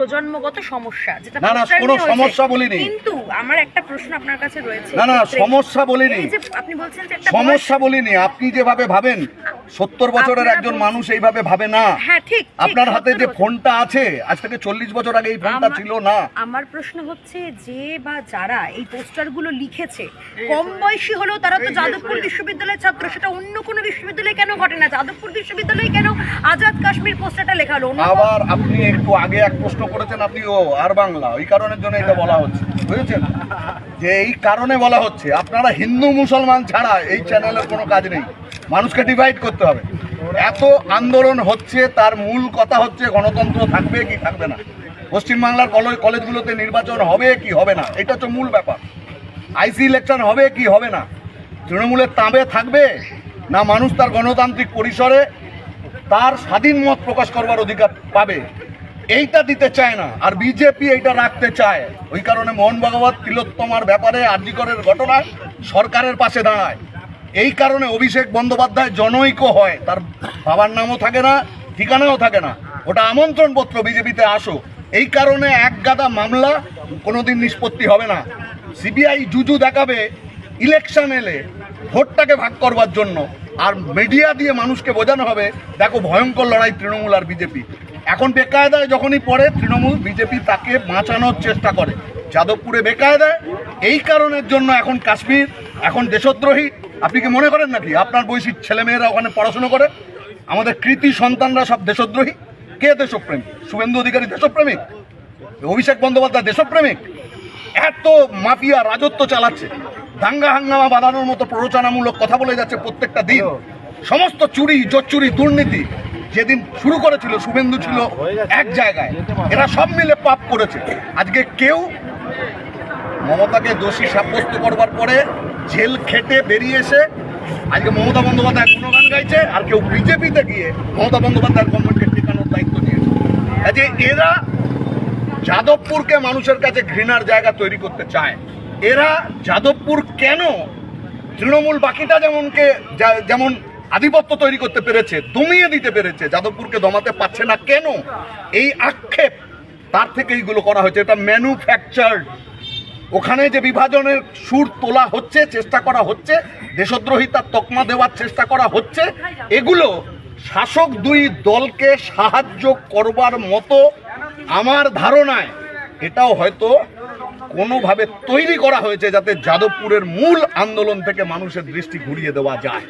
প্রজন্মগত সমস্যা, যেটা না না কোনো সমস্যা বলিনি, কিন্তু আমার একটা প্রশ্ন আপনার কাছে রয়েছে। না না সমস্যা বলিনি, এই যে আপনি বলছেন যে একটা সমস্যা বলিনি। আপনি যেভাবে ভাবেন 70 বছরের একজন মানুষ এইভাবে ভাবে না। হ্যাঁ ঠিক, আপনার হাতে যে ফোনটা আছে আজ থেকে 40 বছর আগে এই ফোনটা ছিল না। আমার প্রশ্ন হচ্ছে যে বা যারা এই পোস্টারগুলো লিখেছে কম বয়সী হলেও তারা তো যাদবপুর বিশ্ববিদ্যালয়ের ছাত্র, সেটা অন্য কোনো বিশ্ববিদ্যালয়ে কেন ঘটে না? যাদবপুর বিশ্ববিদ্যালয়ে কেন আজাদ কাশ্মীর পোস্টারটা লেখা হলো? আবার আপনি একটু আগে এক প্রশ্ন করেছেন, আপনি আর বাংলা, ওই কারণের জন্য এটা বলা হচ্ছে, বুঝেছেন? যে এই কারণে বলা হচ্ছে আপনারা হিন্দু মুসলমান ছাড়া এই চ্যানেলের কোনো কাজ নেই, মানুষকে ডিভাইড করতে হবে। এত আন্দোলন হচ্ছে, তার মূল কথা হচ্ছে গণতন্ত্র থাকবে কি থাকবে না, পশ্চিমবাংলার কলেজগুলোতে নির্বাচন হবে কি হবে না, এটা হচ্ছে মূল ব্যাপার। আইসি ইলেকশন হবে কি হবে না, তৃণমূলের তাঁবে থাকবে না মানুষ তার গণতান্ত্রিক পরিসরে তার স্বাধীন মত প্রকাশ করবার অধিকার পাবে, এইটা দিতে চায় না। আর বিজেপি এইটা রাখতে চায়, ওই কারণে মোহন ভাগবত তিলোত্তমার ব্যাপারে আরজিকরের ঘটনায় সরকারের পাশে দাঁড়ায়। এই কারণে অভিষেক বন্দ্যোপাধ্যায় জনৈক হয়, তার বাবার নামও থাকে না, ঠিকানাও থাকে না, ওটা আমন্ত্রণ পত্র বিজেপিতে আসো। এই কারণে এক গাদা মামলা কোনোদিন নিষ্পত্তি হবে না। সিবিআই জুজু দেখাবে ইলেকশন এলে ভোটটাকে ভাগ করবার জন্য, আর মিডিয়া দিয়ে মানুষকে বোঝানো হবে দেখো ভয়ঙ্কর লড়াই তৃণমূল আর বিজেপি। এখন বেকায়দায় যখনই পড়ে তৃণমূল, বিজেপি তাকে বাঁচানোর চেষ্টা করে। যাদবপুরে বেকায়দায় এই কারণের জন্য এখন কাশ্মীর, এখন দেশদ্রোহী। আপনি কি মনে করেন নাকি আপনার বয়সী ছেলেমেয়েরা ওখানে পড়াশুনো করে? আমাদের কৃতি সন্তানরা সব দেশদ্রোহী? কে দেশপ্রেমিক? শুভেন্দু অধিকারী দেশপ্রেমিক? অভিষেক বন্দ্যোপাধ্যায় দেশপ্রেমিক? এত মাফিয়া রাজত্ব চালাচ্ছে, দাঙ্গা হাঙ্গামা বাঁধানোর মতো প্ররোচনামূলক কথা বলে যাচ্ছে প্রত্যেকটা দিন। সমস্ত চুরি, জোচ্চুরি, দুর্নীতি যেদিন শুরু করেছিল শুভেন্দু ছিল এক জায়গায়, এরা সব মিলে পাপ করেছে। আজকে কেউ মমতাকে দোষী সাব্যস্ত করবার পরে জেল খেটে বেরিয়ে এসে আজকে মমতা বন্দ্যোপাধ্যায় গুণগান গাইছে, আর কেউ বিজেপিতে গিয়ে মমতা বন্দ্যোপাধ্যায়ের গভর্নমেন্টকে টেকানোর দায়িত্ব নিয়েছে। যে এরা যাদবপুরকে মানুষের কাছে ঘৃণার জায়গা তৈরি করতে চায়। এরা যাদবপুর কেন তৃণমূল বাকিটা যেমন আধিপত্য তৈরি করতে পেরেছে, দমিয়ে দিতে পেরেছে, যাদবপুরকে দমাতে পারছে না কেন, এই আক্ষেপ তার থেকে এইগুলো করা হয়েছে। এটা ম্যানুফ্যাকচার্ড। ওখানে যে বিভাজনের সুর তোলা হচ্ছে, চেষ্টা করা হচ্ছে, দেশদ্রোহিতার তকমা দেওয়ার চেষ্টা করা হচ্ছে, এগুলো শাসক দুই দলকে সাহায্য করবার মতো আমার ধারণায় এটাও হয়তো কোনোভাবে তৈরি করা হয়েছে যাতে যাদবপুরের মূল আন্দোলন থেকে মানুষের দৃষ্টি ঘুরিয়ে দেওয়া যায়।